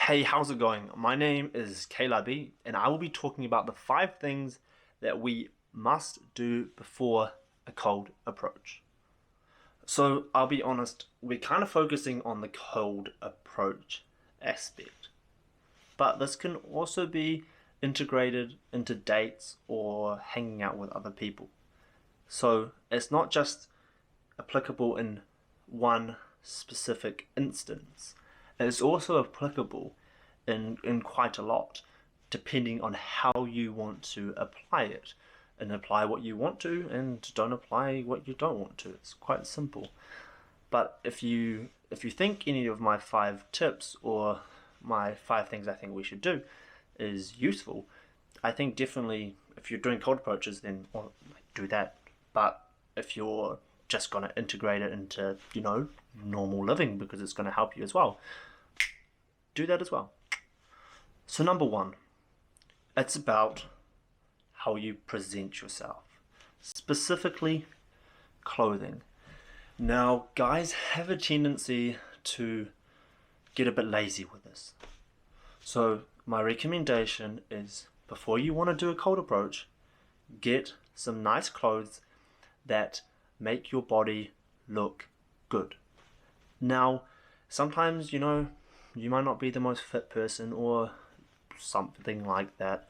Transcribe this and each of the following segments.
Hey, how's it going? My name is Kayla and I will be talking about the 5 things that we must do before a cold approach. So, I'll be honest, we're kind of focusing on the cold approach aspect, but this can also be integrated into dates or hanging out with other people. So, it's not just applicable in one specific instance. It's also applicable in quite a lot, depending on how you want to apply it. And apply what you want to, and don't apply what you don't want to. It's quite simple. But if you think any of my 5 tips or my 5 things I think we should do is useful, I think definitely if you're doing cold approaches, then do that. But if you're just going to integrate it into, normal living because it's going to help you as well, do that as well. So number 1, it's about how you present yourself, specifically clothing. Now, guys have a tendency to get a bit lazy with this. So my recommendation is, before you want to do a cold approach, get some nice clothes that make your body look good. Now, sometimes, you might not be the most fit person or something like that.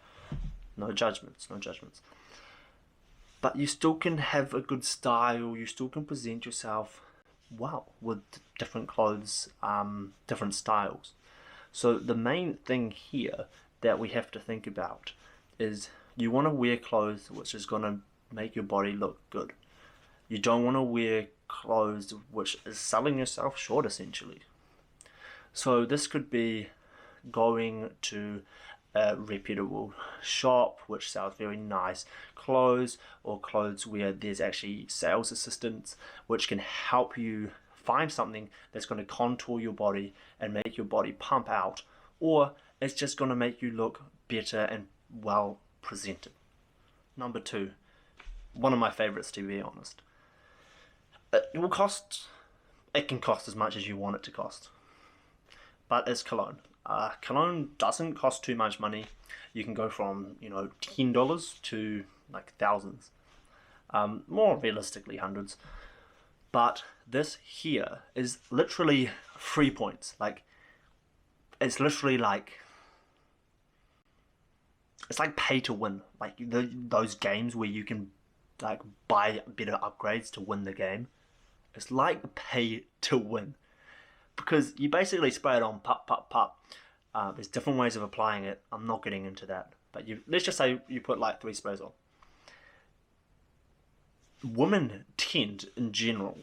No judgments, no judgments. But you still can have a good style, you still can present yourself well with different clothes, different styles. So the main thing here that we have to think about is you want to wear clothes which is going to make your body look good. You don't want to wear clothes which is selling yourself short, essentially. So this could be going to a reputable shop which sells very nice clothes, or clothes where there's actually sales assistants which can help you find something that's going to contour your body and make your body pump out, or it's just going to make you look better and well presented. Number 2, one of my favorites, to be honest. It can cost as much as you want it to cost, but it's cologne. Cologne doesn't cost too much money. You can go from $10 to like thousands, more realistically hundreds. But this here is literally 3 points. It's literally it's like pay to win. Like those games where you can buy better upgrades to win the game. It's like pay to win, because you basically spray it on, pop, pop, pop. There's different ways of applying it. I'm not getting into that. But let's just say you put 3 sprays on. Women tend, in general,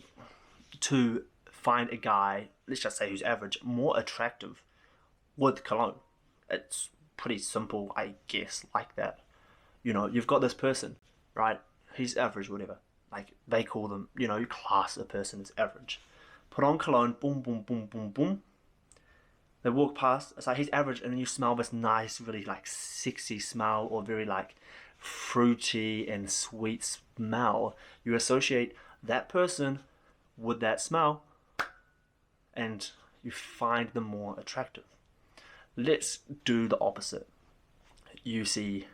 to find a guy, let's just say who's average, more attractive with cologne. It's pretty simple, I guess, like that. You've got this person, right? He's average, whatever. They call them, class a person as average. Put on cologne, boom, boom, boom, boom, boom. They walk past, it's like he's average, and then you smell this nice, really sexy smell, or very fruity and sweet smell. You associate that person with that smell, and you find them more attractive. Let's do the opposite. You see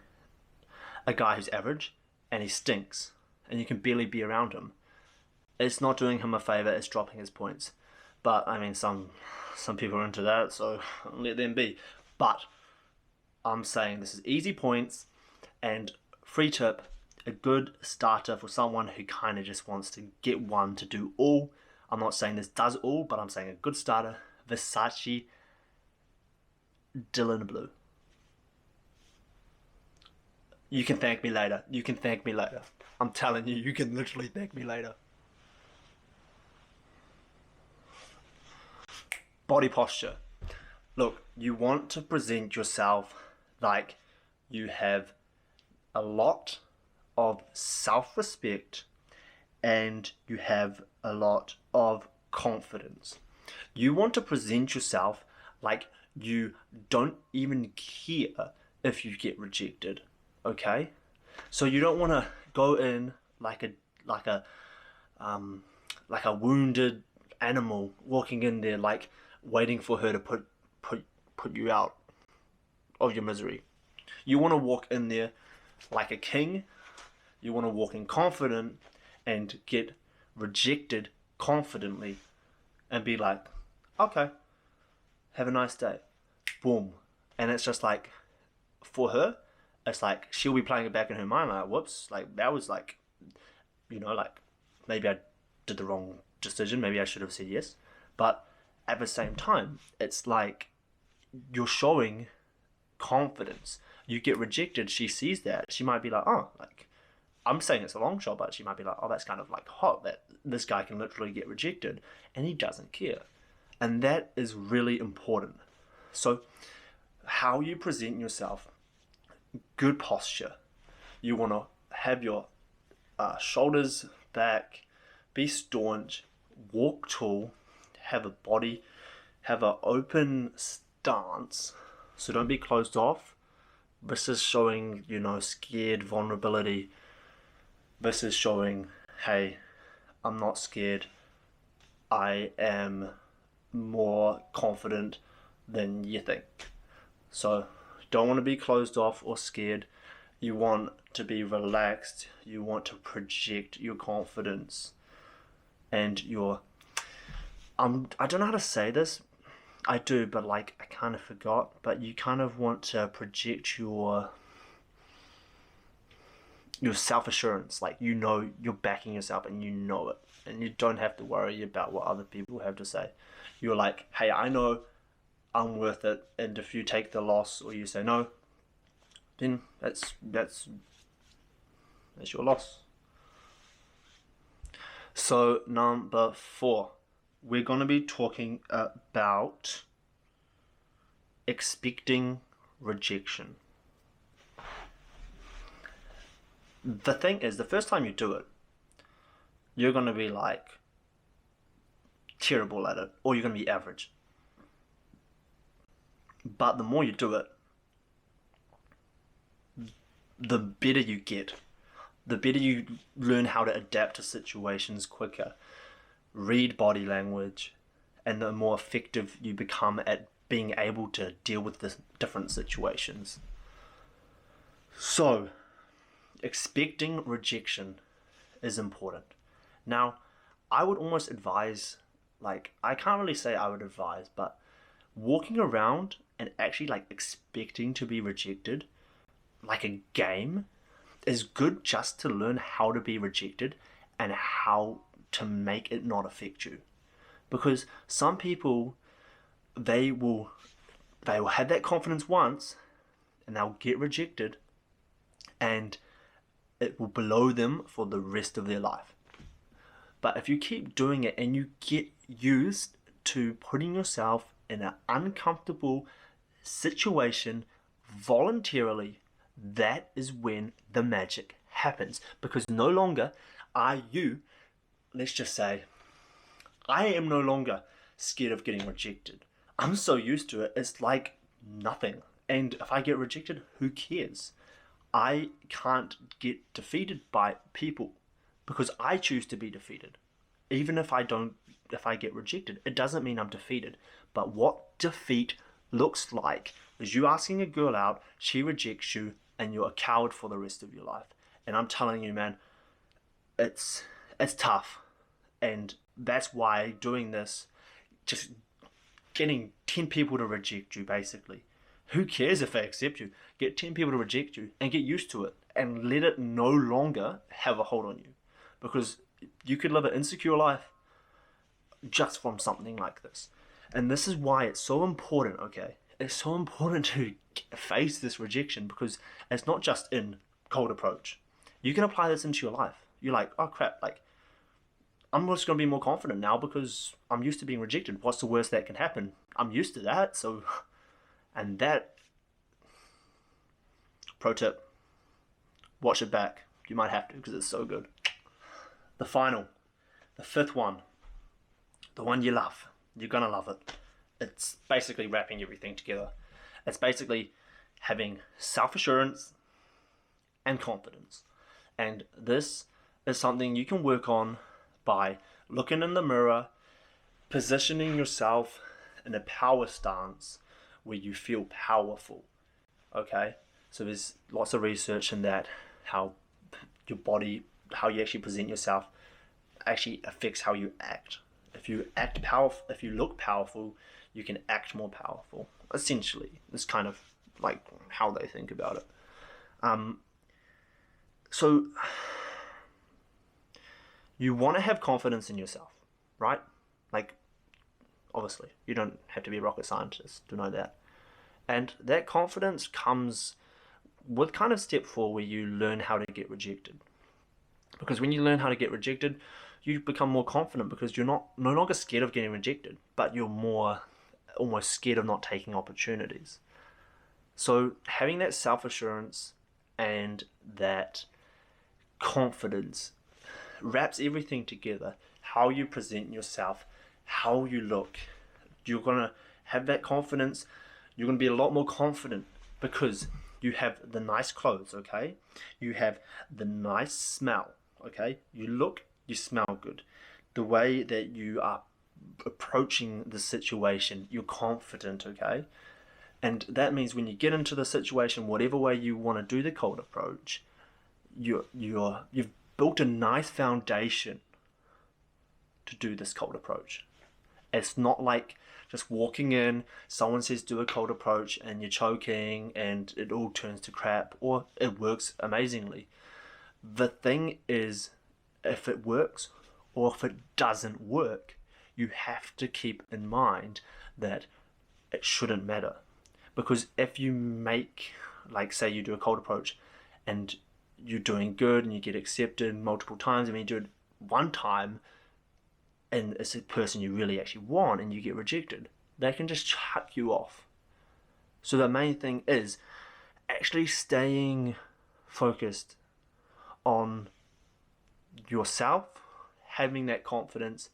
a guy who's average, and he stinks, and you can barely be around him. It's not doing him a favor, it's dropping his points. But I mean, some people are into that, so let them be. But I'm saying this is easy points, and free tip, a good starter for someone who kind of just wants to get one to do all. I'm not saying this does all, but I'm saying a good starter, Versace Dylan Blue. You can thank me later. You can thank me later. I'm telling you, you can literally thank me later. Body posture. Look, you want to present yourself like you have a lot of self-respect and you have a lot of confidence. You want to present yourself like you don't even care if you get rejected, okay? So you don't want to go in like a wounded animal, walking in there waiting for her to put put you out of your misery. You want to walk in there like a king. You want to walk in confident and get rejected confidently and be like, okay, have a nice day. Boom. And it's just like, for her, it's like she'll be playing it back in her mind like, whoops, like that was like, like maybe I did the wrong decision. Maybe I should have said yes. But at the same time, it's like you're showing confidence. You get rejected, she sees that. She might be like, oh, like, I'm saying it's a long shot, but she might be like, oh, that's kind of like hot that this guy can literally get rejected and he doesn't care. And that is really important. So, how you present yourself, good posture. You want to have your shoulders back, be staunch, walk tall, have a body, have an open stance. So don't be closed off. This is showing, scared vulnerability. This is showing, hey, I'm not scared. I am more confident than you think. So don't want to be closed off or scared. You want to be relaxed. You want to project your confidence and your I don't know how to say this. I do, but I kind of forgot. But you kind of want to project your self-assurance. Like, you're backing yourself and you know it. And you don't have to worry about what other people have to say. You're like, hey, I know I'm worth it. And if you take the loss or you say no, then that's your loss. So number 4, we're going to be talking about expecting rejection. The thing is, the first time you do it, you're going to be terrible at it, or you're going to be average. But the more you do it, the better you get. The better you learn how to adapt to situations quicker, read body language, and the more effective you become at being able to deal with the different situations. So, expecting rejection is important. Now, I would almost advise, I can't really say I would advise, but walking around and actually expecting to be rejected, like a game, is good just to learn how to be rejected and how to make it not affect you. Because some people, they will have that confidence once and they'll get rejected and it will blow them for the rest of their life. But if you keep doing it and you get used to putting yourself in an uncomfortable situation voluntarily, that is when the magic happens. Because no longer are you, let's just say, I am no longer scared of getting rejected. I'm so used to it, it's like nothing. And if I get rejected, who cares? I can't get defeated by people because I choose to be defeated. Even if I get rejected, it doesn't mean I'm defeated. But what defeat looks like is you asking a girl out, she rejects you, and you're a coward for the rest of your life. And I'm telling you, man, it's tough. And that's why doing this, just getting 10 people to reject you, basically. Who cares if they accept you? Get 10 people to reject you and get used to it and let it no longer have a hold on you. Because you could live an insecure life just from something like this. And this is why it's so important, okay? It's so important to face this rejection because it's not just in cold approach. You can apply this into your life. You're like, oh crap, I'm just going to be more confident now because I'm used to being rejected. What's the worst that can happen? I'm used to that, so... And that... Pro tip. Watch it back. You might have to because it's so good. The 5th one. The one you love. You're going to love it. It's basically wrapping everything together. It's basically having self-assurance and confidence. And this is something you can work on by looking in the mirror, positioning yourself in a power stance where you feel powerful. Okay, so there's lots of research in that, how your body, how you actually present yourself actually affects how you act. If you act powerful, if you look powerful, you can act more powerful. Essentially, it's kind of like how they think about it. So you want to have confidence in yourself, right? Like, obviously, you don't have to be a rocket scientist to know that. And that confidence comes with kind of step 4, where you learn how to get rejected. Because when you learn how to get rejected, you become more confident, because you're no longer scared of getting rejected, but you're more almost scared of not taking opportunities. So having that self-assurance and that confidence wraps everything together. How you present yourself, how you look. You're going to have that confidence. You're going to be a lot more confident because you have the nice clothes, okay? You have the nice smell, okay? You look, you smell good. The way that you are approaching the situation, you're confident, okay? And that means when you get into the situation, whatever way you want to do the cold approach, you've built a nice foundation to do this cold approach. It's not like just walking in, someone says do a cold approach and you're choking and it all turns to crap, or it works amazingly. The thing is, if it works or if it doesn't work, you have to keep in mind that it shouldn't matter. Because if you make, like say you do a cold approach and you're doing good and you get accepted multiple times, and you do it one time and it's a person you really actually want and you get rejected, they can just chuck you off. So the main thing is actually staying focused on yourself, having that confidence,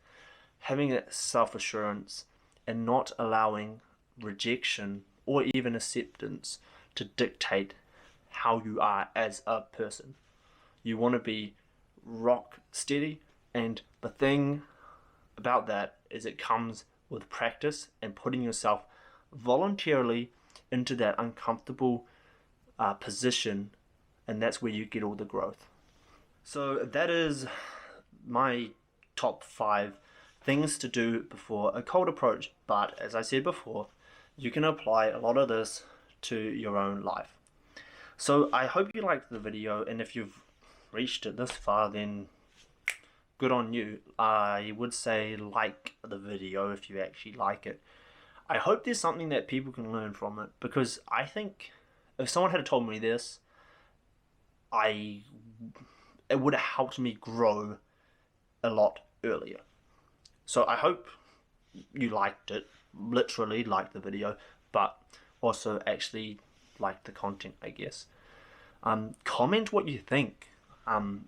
having that self-assurance, and not allowing rejection or even acceptance to dictate how you are as a person. You want to be rock steady, and the thing about that is it comes with practice and putting yourself voluntarily into that uncomfortable position, and that's where you get all the growth. So that is my top 5 things to do before a cold approach. But as I said before, you can apply a lot of this to your own life. So I hope you liked the video, and if you've reached it this far, then good on you. I would say like the video if you actually like it. I hope there's something that people can learn from it, because I think if someone had told me this, it would have helped me grow a lot earlier. So I hope you liked it, literally liked the video, but also actually liked the content, I guess. Comment what you think.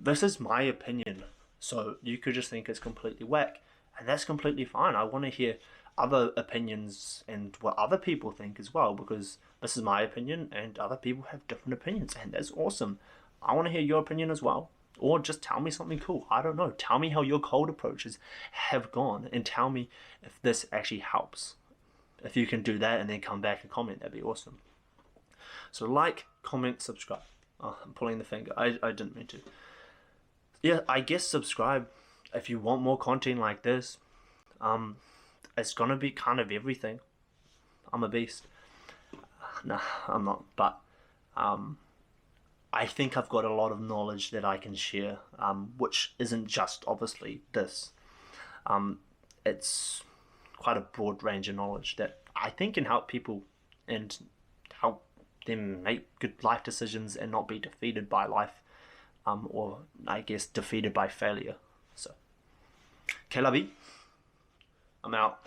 This is my opinion, so you could just think it's completely whack, and that's completely fine. I want to hear other opinions and what other people think as well, because this is my opinion and other people have different opinions, and that's awesome. I want to hear your opinion as well. Or just tell me something cool. I don't know. Tell me how your cold approaches have gone, and tell me if this actually helps. If you can do that and then come back and comment, that'd be awesome. So like, comment, subscribe. Oh, I'm pulling the finger. I didn't mean to. Yeah, I guess subscribe if you want more content like this. It's gonna be kind of everything. I'm a beast. Nah, I'm not. But I think I've got a lot of knowledge that I can share, which isn't just obviously this. It's quite a broad range of knowledge that I think can help people and help them make good life decisions and not be defeated by life, or I guess defeated by failure. So, okay, lovey, I'm out.